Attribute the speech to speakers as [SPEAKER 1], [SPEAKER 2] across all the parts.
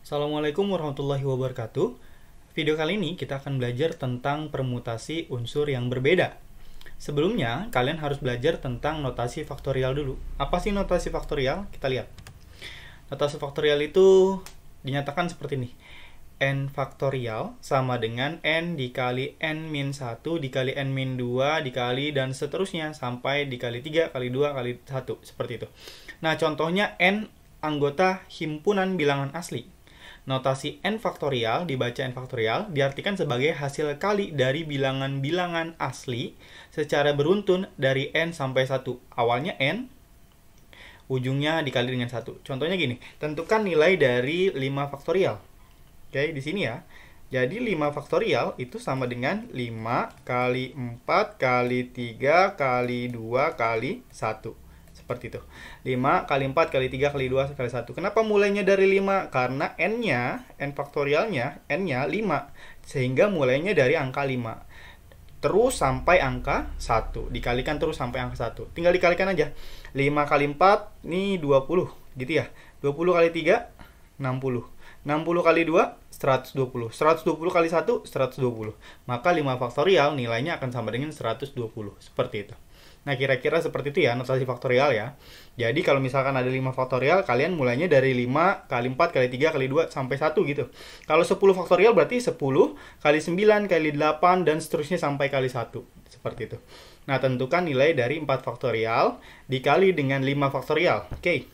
[SPEAKER 1] Assalamualaikum warahmatullahi wabarakatuh. Video kali ini kita akan belajar tentang permutasi unsur yang berbeda. Sebelumnya, kalian harus belajar tentang notasi faktorial dulu. Apa sih notasi faktorial? Kita lihat. Notasi faktorial itu dinyatakan seperti ini. N faktorial sama dengan N dikali N-1 dikali N-2 dikali dan seterusnya sampai dikali 3 kali 2 kali 1. Seperti itu. Nah, contohnya N anggota himpunan bilangan asli. Notasi N faktorial dibaca N faktorial diartikan sebagai hasil kali dari bilangan-bilangan asli secara beruntun dari N sampai 1. Awalnya N, ujungnya dikali dengan 1. Contohnya gini, tentukan nilai dari 5 faktorial. Oke, di sini ya. Jadi 5 faktorial itu sama dengan 5 kali 4 kali 3 kali 2 kali 1. Seperti itu. 5 kali 4 kali 3 kali 2 kali 1. Kenapa mulainya dari 5? Karena N-nya, N faktorialnya, N-nya 5. Sehingga mulainya dari angka 5. Terus sampai angka 1. Dikalikan terus sampai angka 1. Tinggal dikalikan aja. 5 kali 4, ini 20. Gitu ya. 20 kali 3, 60. 60 kali 2, 120. 120 kali 1, 120. Maka 5 faktorial nilainya akan sama dengan 120. Seperti itu. Nah, kira-kira seperti itu ya notasi faktorial ya. Jadi kalau misalkan ada 5 faktorial, kalian mulainya dari 5 kali 4 kali 3 kali 2 sampai 1 gitu. Kalau 10 faktorial berarti 10 kali 9 kali 8 dan seterusnya sampai kali 1. Seperti itu. Nah, tentukan nilai dari 4 faktorial dikali dengan 5 faktorial. Oke.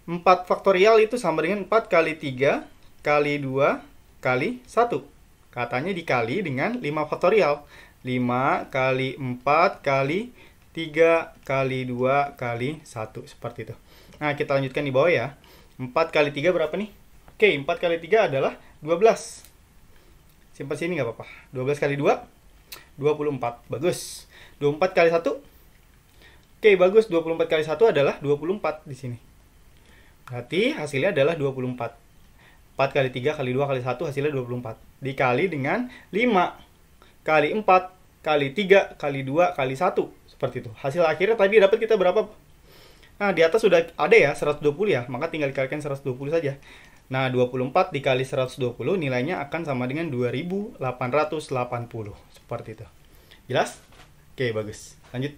[SPEAKER 1] 4 faktorial itu sama dengan 4 kali 3 kali 2 kali 1. Katanya dikali dengan 5 faktorial. 5 kali 4 kali 3 kali 2 kali 1. Seperti itu. Nah, kita lanjutkan di bawah ya. 4 kali 3 berapa nih? Oke, 4 kali 3 adalah 12. Simpan sini nggak apa-apa. 12 kali 2, 24. Bagus. 24 kali 1. Oke, bagus. 24 kali 1 adalah 24 di sini. Berarti hasilnya adalah 24. 4 kali 3 kali 2 kali 1 hasilnya 24. Dikali dengan 5 kali 4 kali 3 kali 2 kali 1. Seperti itu. Hasil akhirnya tadi dapat kita berapa? Nah, di atas sudah ada ya 120 ya. Maka tinggal dikalikan 120 saja. Nah, 24 dikali 120 nilainya akan sama dengan 2880. Seperti itu. Jelas? Oke, bagus. Lanjut.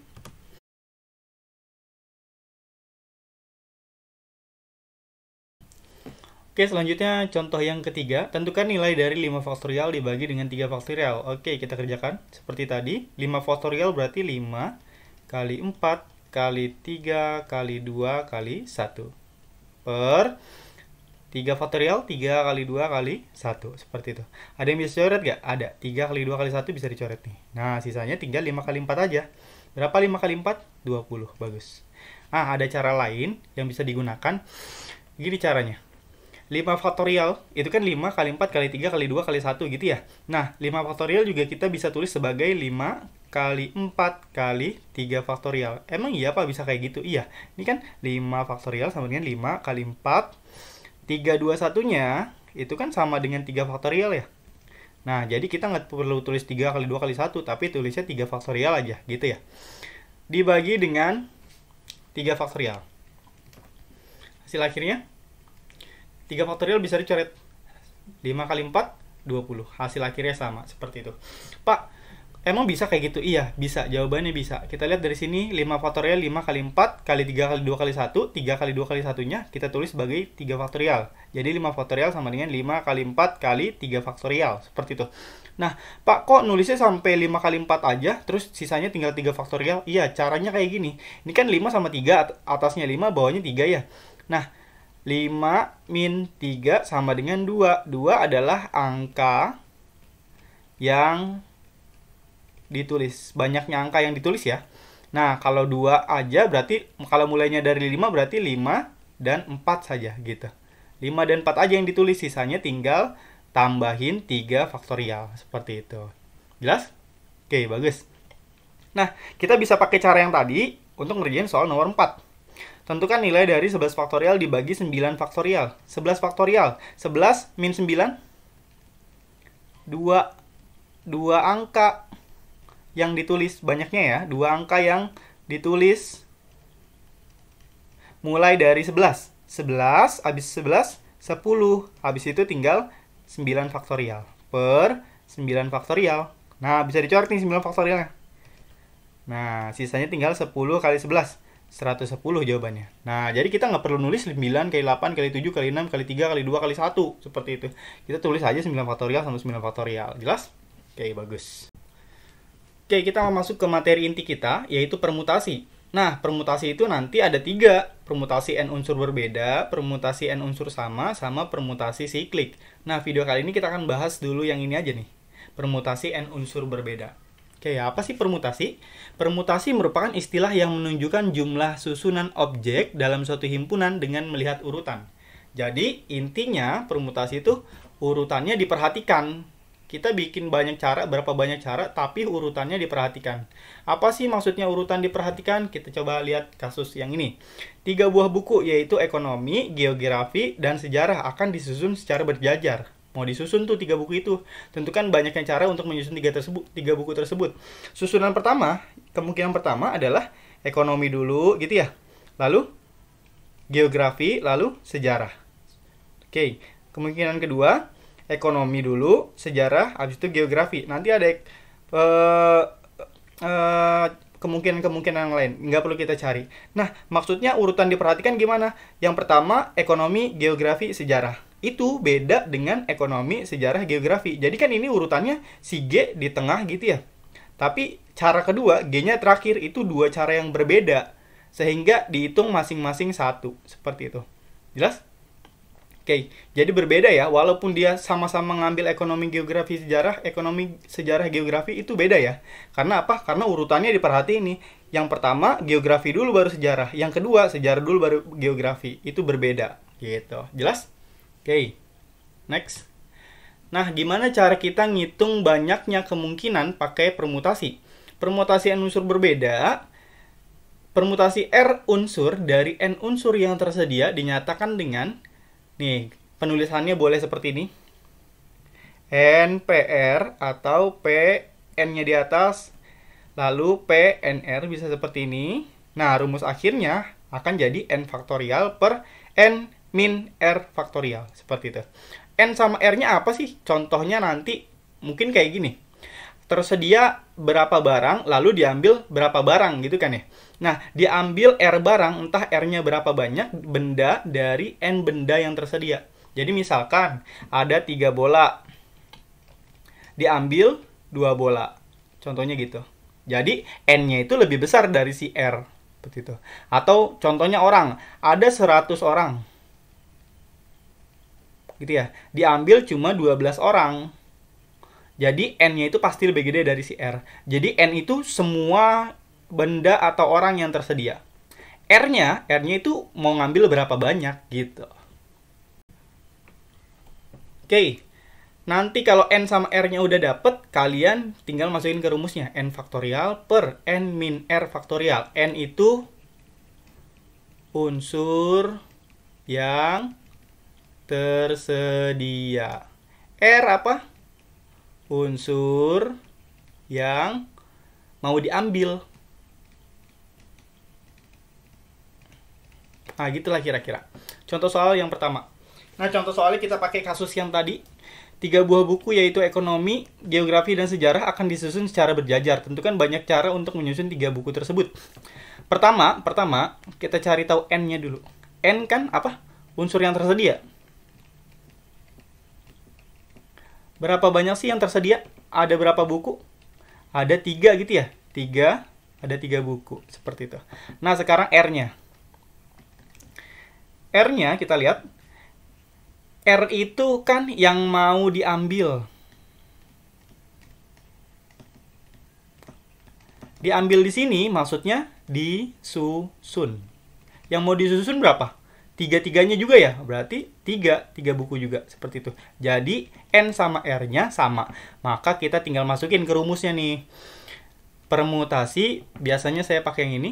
[SPEAKER 1] Oke, selanjutnya contoh yang ketiga. Tentukan nilai dari 5 faktorial dibagi dengan 3 faktorial. Oke, kita kerjakan. Seperti tadi, 5 faktorial berarti 5 kali 4 kali 3 kali 2 kali 1. Per 3 faktorial, 3 kali 2 kali 1. Seperti itu. Ada yang bisa coret nggak? Ada. 3 kali 2 kali 1 bisa dicoret nih. Nah, sisanya tinggal 5 kali 4 aja. Berapa 5 kali 4? 20. Bagus. Ah, ada cara lain yang bisa digunakan. Gini caranya. 5 faktorial, itu kan 5 kali 4 kali 3 kali 2 kali 1 gitu ya. Nah, 5 faktorial juga kita bisa tulis sebagai 5 kali 4 kali 3 faktorial. Emang iya apa bisa kayak gitu? Iya. Ini kan 5 faktorial sama dengan 5 kali 4. 3, 2, 1-nya itu kan sama dengan 3 faktorial ya. Nah, jadi kita nggak perlu tulis 3 kali 2 kali 1, tapi tulisnya 3 faktorial aja gitu ya. Dibagi dengan 3 faktorial. Hasil akhirnya 3 faktorial bisa dicoret. 5 kali 4, 20. Hasil akhirnya sama, seperti itu. Pak, emang bisa kayak gitu? Iya, bisa. Jawabannya bisa. Kita lihat dari sini, 5 faktorial 5 kali 4 kali 3 kali 2 kali 1. 3 kali 2 kali 1-nya kita tulis sebagai 3 faktorial. Jadi 5 faktorial sama dengan 5 kali 4 kali 3 faktorial. Seperti itu. Nah, Pak, kok nulisnya sampai 5 kali 4 aja, terus sisanya tinggal 3 faktorial? Iya, caranya kayak gini. Ini kan 5 sama 3, atasnya 5, bawahnya 3 ya. Nah, 5 min 3 sama dengan 2. 2 adalah angka yang ditulis. Banyaknya angka yang ditulis ya. Nah, kalau 2 aja berarti, kalau mulainya dari 5 berarti 5 dan 4 saja gitu. 5 dan 4 aja yang ditulis. Sisanya tinggal tambahin 3 faktorial. Seperti itu. Jelas? Oke, bagus. Nah, kita bisa pakai cara yang tadi untuk ngerjain soal nomor 4. Tentukan nilai dari 11 faktorial dibagi 9 faktorial. 11 faktorial. 11 min 9. 2 angka yang ditulis. Banyaknya ya. 2 angka yang ditulis mulai dari 11. 11, habis 11, 10. Habis itu tinggal 9 faktorial per 9 faktorial. Nah, bisa dicoret nih 9 faktorialnya. Nah, sisanya tinggal 10 kali 11. 110 jawabannya. Nah, jadi kita nggak perlu nulis 9 kali 8 kali 7 kali 6 kali 3 kali 2 kali 1. Seperti itu. Kita tulis aja 9 faktorial sama 9 faktorial. Jelas? Oke, bagus. Oke, kita mau masuk ke materi inti kita, yaitu permutasi. Nah, permutasi itu nanti ada 3. Permutasi n unsur berbeda, permutasi n unsur sama, sama permutasi siklik. Nah, video kali ini kita akan bahas dulu yang ini aja nih. Permutasi n unsur berbeda. Oke, apa sih permutasi? Permutasi merupakan istilah yang menunjukkan jumlah susunan objek dalam suatu himpunan dengan melihat urutan. Jadi, intinya permutasi itu urutannya diperhatikan. Kita bikin banyak cara, berapa banyak cara, tapi urutannya diperhatikan. Apa sih maksudnya urutan diperhatikan? Kita coba lihat kasus yang ini. 3 buah buku, yaitu ekonomi, geografi, dan sejarah akan disusun secara berjajar. Mau disusun tuh 3 buku itu. Tentukan banyaknya cara untuk menyusun 3 buku tersebut. Susunan pertama, kemungkinan pertama adalah ekonomi dulu, gitu ya. Lalu geografi, lalu sejarah. Oke, kemungkinan kedua, ekonomi dulu, sejarah, habis itu geografi. Nanti ada kemungkinan-kemungkinan yang lain, nggak perlu kita cari. Nah, maksudnya urutan diperhatikan gimana? Yang pertama, ekonomi, geografi, sejarah. Itu beda dengan ekonomi, sejarah, geografi. Jadi kan ini urutannya si G di tengah gitu ya. Tapi cara kedua, G-nya terakhir, itu 2 cara yang berbeda. Sehingga dihitung masing-masing 1. Seperti itu. Jelas? Oke, jadi berbeda ya. Walaupun dia sama-sama ngambil ekonomi, geografi, sejarah, geografi, itu beda ya. Karena apa? Karena urutannya diperhatiin nih. Yang pertama, geografi dulu baru sejarah. Yang kedua, sejarah dulu baru geografi. Itu berbeda. Gitu. Jelas? Oke, next. Nah, gimana cara kita ngitung banyaknya kemungkinan pakai permutasi? Permutasi n unsur berbeda, permutasi R unsur dari n unsur yang tersedia dinyatakan dengan, nih, penulisannya boleh seperti ini. NPR atau P, N-nya di atas, lalu PNR bisa seperti ini. Nah, rumus akhirnya akan jadi N faktorial per N min R faktorial. Seperti itu. N sama R-nya apa sih? Contohnya nanti mungkin kayak gini. Tersedia berapa barang, lalu diambil berapa barang gitu kan ya. Nah, diambil R barang, entah R-nya berapa banyak benda dari N benda yang tersedia. Jadi misalkan ada 3 bola, diambil 2 bola. Contohnya gitu. Jadi N-nya itu lebih besar dari si R. Seperti itu. Atau contohnya orang, ada 100 orang. Gitu ya. Diambil cuma 12 orang. Jadi N-nya itu pasti lebih gede dari si R. Jadi N itu semua benda atau orang yang tersedia. R-nya itu mau ngambil berapa banyak gitu. Oke. Nanti kalau N sama R-nya udah dapet, kalian tinggal masukin ke rumusnya. N faktorial per N min R faktorial. N itu unsur yang tersedia. R apa? Unsur yang mau diambil. Nah, gitulah kira-kira. Contoh soal yang pertama. Nah, contoh soalnya kita pakai kasus yang tadi. 3 buah buku yaitu ekonomi, geografi, dan sejarah akan disusun secara berjajar. Tentukan banyak cara untuk menyusun 3 buku tersebut. Pertama, kita cari tahu N-nya dulu. N kan apa? Unsur yang tersedia. Berapa banyak sih yang tersedia? Ada berapa buku? Ada 3 gitu ya? 3, ada 3 buku. Seperti itu. Nah, sekarang R-nya. R-nya kita lihat. R itu kan yang mau diambil. Diambil di sini maksudnya disusun. Yang mau disusun berapa? 3-3-nya juga ya? Berarti 3 buku juga. Seperti itu. Jadi, N sama R-nya sama. Maka kita tinggal masukin ke rumusnya nih. Permutasi, biasanya saya pakai yang ini.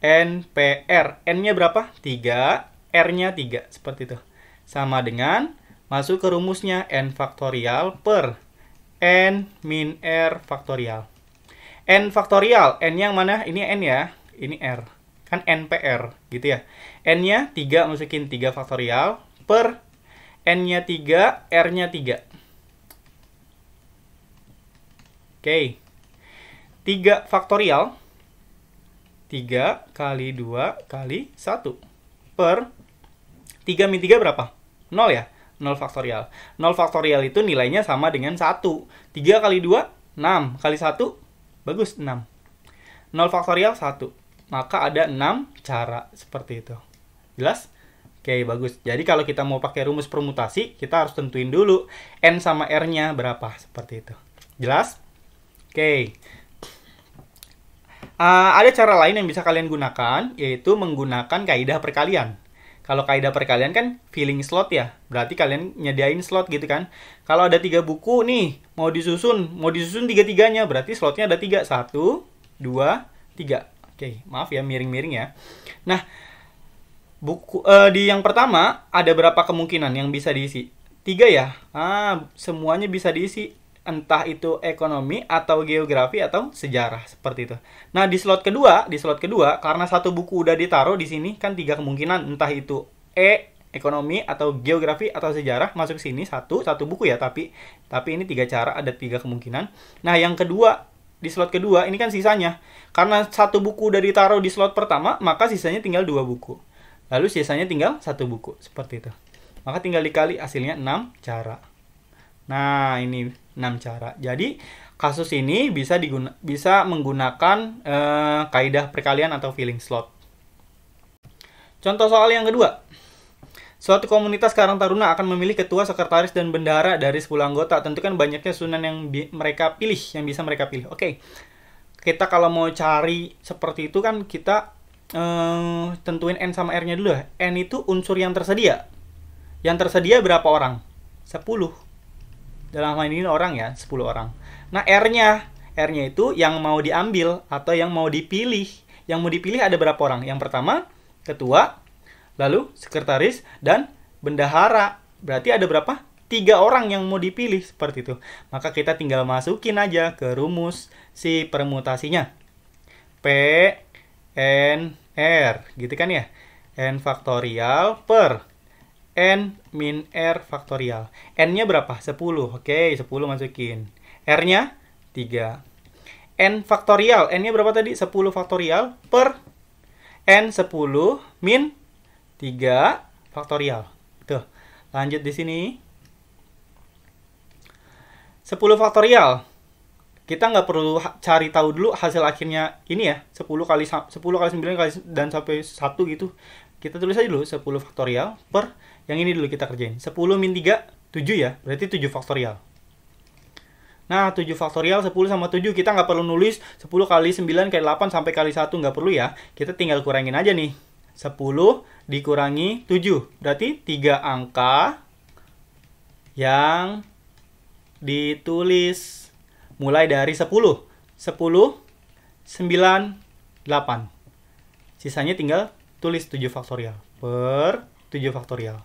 [SPEAKER 1] NPR. N-nya berapa? 3. R-nya 3. Seperti itu. Sama dengan, masuk ke rumusnya. N faktorial per N min R faktorial. N faktorial. N yang mana? Ini N ya. Ini R. Kan NPR gitu ya. N-nya 3, masukin 3 faktorial per N-nya 3, R-nya 3. Oke. 3 faktorial. 3 kali 2 kali 1. Per 3 min 3 berapa? 0 ya? 0 faktorial. 0 faktorial itu nilainya sama dengan 1. 3 kali 2, 6. Kali 1, bagus, 6. 0 faktorial 1. Maka ada 6 cara seperti itu. Jelas? Oke, bagus. Jadi kalau kita mau pakai rumus permutasi, kita harus tentuin dulu N sama R-nya berapa. Seperti itu. Jelas? Oke. Ada cara lain yang bisa kalian gunakan, yaitu menggunakan kaidah perkalian. Kalau kaidah perkalian kan filling slot ya, berarti kalian nyediain slot gitu kan. Kalau ada 3 buku nih, mau disusun 3-3-nya, berarti slotnya ada 3. 1, 2, 3. Oke, maaf ya, miring-miring ya. Nah, di yang pertama, ada berapa kemungkinan yang bisa diisi? 3 ya? Semuanya bisa diisi. Entah itu ekonomi atau geografi atau sejarah seperti itu. Nah, di slot kedua karena satu buku udah ditaruh di sini kan 3 kemungkinan, entah itu ekonomi atau geografi atau sejarah masuk sini satu buku ya, tapi ini 3 cara, ada 3 kemungkinan. Nah, yang kedua di slot kedua ini kan sisanya. Karena satu buku udah ditaruh di slot pertama, maka sisanya tinggal 2 buku. Lalu sisanya tinggal 1 buku seperti itu. Maka tinggal dikali, hasilnya 6 cara. Nah, ini 6 cara. Jadi, kasus ini bisa menggunakan kaidah perkalian atau filling slot. Contoh soal yang kedua. Suatu komunitas Karang Taruna akan memilih ketua, sekretaris, dan bendahara dari 10 anggota. Tentukan banyaknya susunan yang mereka pilih, yang bisa mereka pilih. Oke. Kita kalau mau cari seperti itu kan kita tentuin N sama R-nya dulu ya. N itu unsur yang tersedia. Yang tersedia berapa orang? 10. Dalam hal ini orang ya, 10 orang. Nah, R-nya itu yang mau diambil atau yang mau dipilih. Yang mau dipilih ada berapa orang? Yang pertama, ketua, lalu sekretaris, dan bendahara. Berarti ada berapa? 3 orang yang mau dipilih, seperti itu. Maka kita tinggal masukin aja ke rumus si permutasinya. P, N, R. Gitu kan ya? N faktorial per N min R faktorial. N-nya berapa? 10. Oke, 10 masukin. R-nya 3. N faktorial. N-nya berapa tadi? 10 faktorial per N 10 min 3 faktorial. Tuh. Lanjut di sini. 10 faktorial. Kita nggak perlu cari tahu dulu hasil akhirnya ini ya. 10 kali 9 kali dan sampai 1 gitu. Kita tulis aja dulu 10 faktorial per yang ini dulu kita kerjain. 10 min 3, 7 ya. Berarti 7 faktorial. Nah, 7 faktorial 10 sama 7. Kita nggak perlu nulis 10 kali 9 kali 8 sampai kali 1. Nggak perlu ya. Kita tinggal kurangin aja nih. 10 dikurangi 7. Berarti 3 angka yang ditulis mulai dari 10. 10, 9, 8. Sisanya tinggal tulis 7 faktorial per 7 faktorial.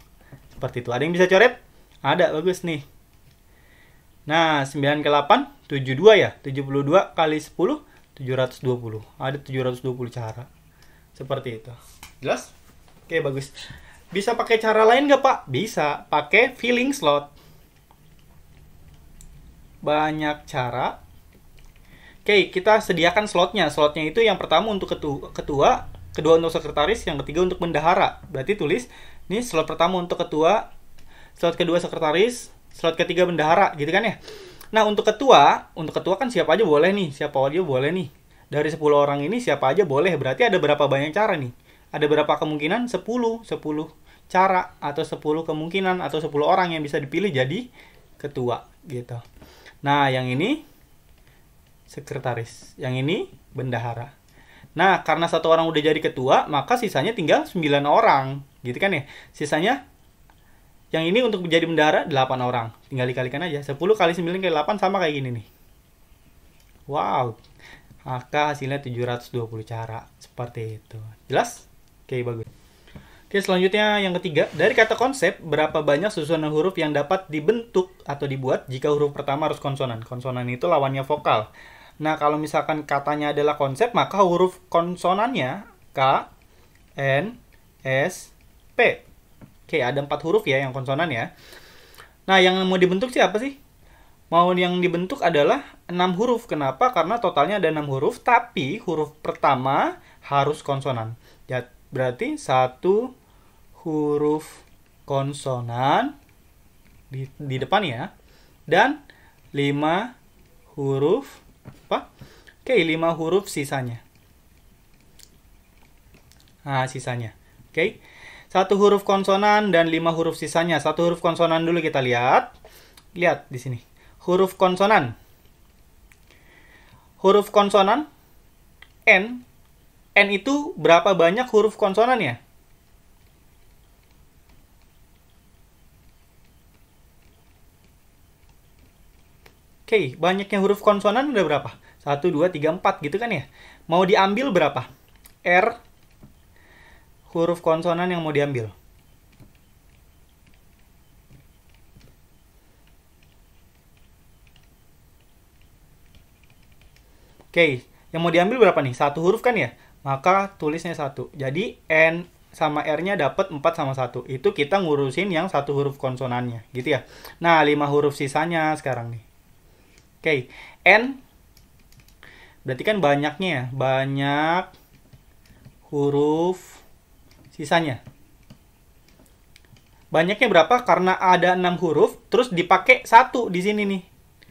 [SPEAKER 1] Seperti itu. Ada yang bisa coret? Ada, bagus nih. Nah, 9 ke 8, 72 ya. 72 kali 10, 720. Ada 720 cara. Seperti itu. Jelas? Oke, bagus. Bisa pakai cara lain nggak, Pak? Bisa. Pakai filling slot. Banyak cara. Oke, kita sediakan slotnya. Slotnya itu yang pertama untuk ketua, kedua untuk sekretaris, yang ketiga untuk bendahara. Berarti tulis, ini slot pertama untuk ketua, slot kedua sekretaris, slot ketiga bendahara, gitu kan ya. Nah, untuk ketua kan siapa aja boleh nih, Dari 10 orang ini siapa aja boleh, berarti ada berapa banyak cara nih? Ada berapa kemungkinan? 10 cara, atau 10 kemungkinan, atau 10 orang yang bisa dipilih jadi ketua, gitu. Nah, yang ini sekretaris, yang ini bendahara. Nah, karena 1 orang udah jadi ketua, maka sisanya tinggal 9 orang. Gitu kan ya? Sisanya, yang ini untuk menjadi bendahara, 8 orang. Tinggal dikalikan aja. 10 kali 9 kali 8 sama kayak gini nih. Wow. Maka hasilnya 720 cara. Seperti itu. Jelas? Oke, bagus. Oke, selanjutnya yang ketiga. Dari kata konsep, berapa banyak susunan huruf yang dapat dibentuk atau dibuat jika huruf pertama harus konsonan. Konsonan itu lawannya vokal. Nah, kalau misalkan katanya adalah konsep, maka huruf konsonannya K, N, S, P. Oke, ada 4 huruf ya yang konsonan ya. Nah, yang mau dibentuk siapa sih? Mau yang dibentuk adalah 6 huruf. Kenapa? Karena totalnya ada 6 huruf, tapi huruf pertama harus konsonan. Ya, berarti 1 huruf konsonan di depan ya. Dan 5 huruf apa? Oke, 5 huruf sisanya. Nah, sisanya. Oke. 1 huruf konsonan dan 5 huruf sisanya. 1 huruf konsonan dulu kita lihat. Lihat di sini. Huruf konsonan. Huruf konsonan N. N itu berapa banyak huruf konsonannya? Oke, banyaknya huruf konsonan udah berapa? 1, 2, 3, 4 gitu kan ya? Mau diambil berapa? R huruf konsonan yang mau diambil. Oke, yang mau diambil berapa nih? 1 huruf kan ya? Maka tulisnya 1. Jadi N sama R-nya dapat 4 sama 1. Itu kita ngurusin yang 1 huruf konsonannya, gitu ya. Nah, 5 huruf sisanya sekarang nih. Oke, N berarti kan banyaknya ya, banyak huruf sisanya. Banyaknya berapa? Karena ada 6 huruf, terus dipakai 1 di sini nih.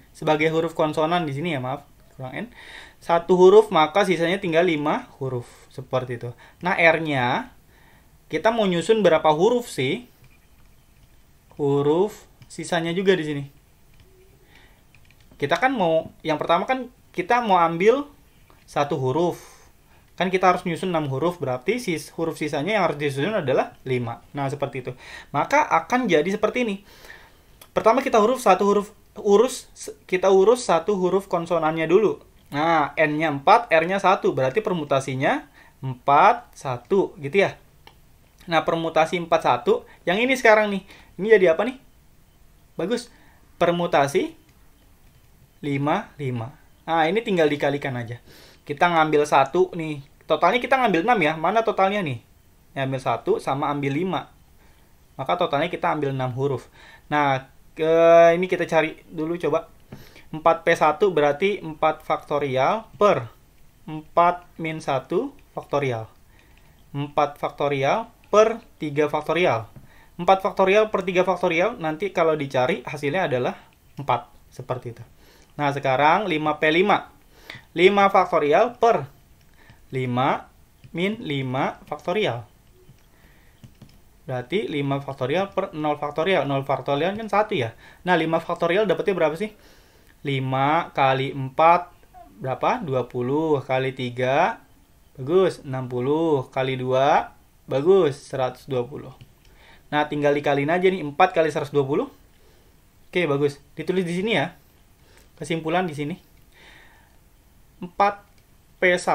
[SPEAKER 1] Sebagai huruf konsonan di sini ya, maaf. Kurang N. 1 huruf, maka sisanya tinggal 5 huruf. Seperti itu. Nah, R-nya, kita mau nyusun berapa huruf sih? Huruf sisanya juga di sini. Kita kan mau, yang pertama kan kita mau ambil 1 huruf. Kan kita harus nyusun 6 huruf, berarti huruf sisanya yang harus disusun adalah 5. Nah, seperti itu. Maka akan jadi seperti ini. Pertama kita urus 1 huruf konsonannya dulu. Nah, N-nya 4, R-nya 1. Berarti permutasinya 4, 1. Gitu ya. Nah, permutasi 4, 1. Yang ini sekarang nih. Ini jadi apa nih? Bagus. Permutasi 5, 5. Nah, ini tinggal dikalikan aja. Kita ngambil 1 nih. Totalnya kita ngambil 6 ya. Mana totalnya nih? Ngambil 1 sama ambil 5. Maka totalnya kita ambil 6 huruf. Nah, ini kita cari dulu coba. 4P1 berarti 4 faktorial per 4 min 1 faktorial. 4 faktorial per 3 faktorial. 4 faktorial per 3 faktorial nanti kalau dicari hasilnya adalah 4. Seperti itu. Nah, sekarang 5P5. 5 faktorial per 5 min 5 faktorial. Berarti 5 faktorial per 0 faktorial. 0 faktorial kan 1 ya. Nah, 5 faktorial dapatnya berapa sih? 5 kali 4 berapa? 20 kali 3 bagus 60 kali 2 bagus 120. Nah, tinggal dikaliin aja nih 4 kali 120. Oke, bagus. Ditulis di sini ya. Kesimpulan di sini. 4P1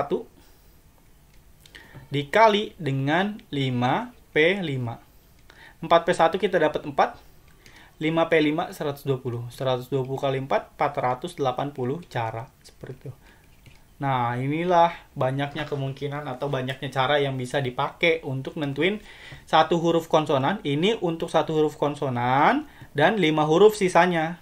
[SPEAKER 1] dikali dengan 5P5. 4P1 kita dapat 4. 5P5 120. 120 kali 4 480 cara seperti itu. Nah, inilah banyaknya kemungkinan atau banyaknya cara yang bisa dipakai untuk nentuin 1 huruf konsonan. Ini untuk 1 huruf konsonan dan 5 huruf sisanya.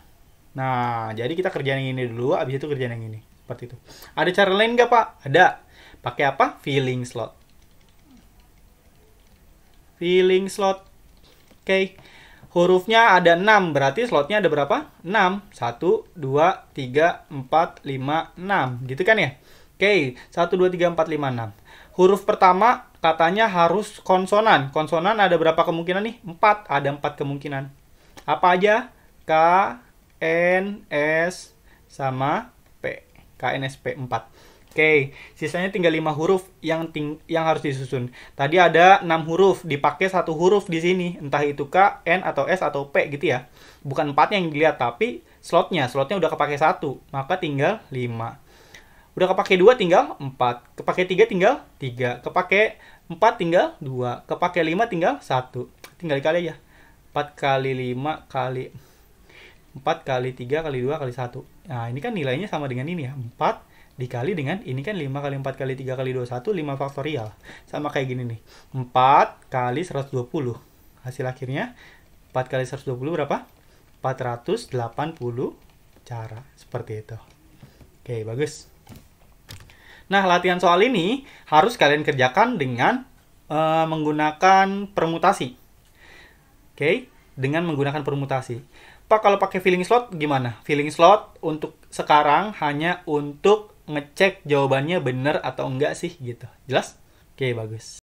[SPEAKER 1] Nah, jadi kita kerjain yang ini dulu, habis itu kerjain yang ini. Seperti itu. Ada cara lain nggak, Pak? Ada. Pakai apa? Filling slot. Filling slot. Oke. Hurufnya ada 6, berarti slotnya ada berapa? 6. 1, 2, 3, 4, 5, 6. Gitu kan ya? Oke, 1, 2, 3, 4, 5, 6. Huruf pertama katanya harus konsonan. Konsonan ada berapa kemungkinan nih? 4. Ada 4 kemungkinan. Apa aja? K, N, S, sama P. K, N, S, P, 4. Oke, sisanya tinggal 5 huruf yang harus disusun. Tadi ada 6 huruf, dipakai 1 huruf di sini. Entah itu K, N, atau S, atau P gitu ya. Bukan 4 yang dilihat, tapi slotnya udah kepake 1. Maka tinggal 5. Udah kepake 2 tinggal 4. Kepake 3 tinggal 3. Kepake 4 tinggal 2. Kepake 5 tinggal 1. Tinggal dikali aja. 4 kali 5 kali 4 kali 3 kali 2 kali 1. Nah, ini kan nilainya sama dengan ini ya. 4 dikali dengan ini kan 5 kali 4 kali 3 kali 21, 5 faktorial. Sama kayak gini nih. 4 kali 120. Hasil akhirnya 4 kali 120 berapa? 480 cara. Seperti itu. Oke, bagus. Nah, latihan soal ini harus kalian kerjakan dengan menggunakan permutasi. Oke, dengan menggunakan permutasi. Pak, kalau pakai filling slot gimana? Filling slot untuk sekarang hanya untuk ngecek jawabannya benar atau enggak sih gitu. Jelas? Oke, bagus.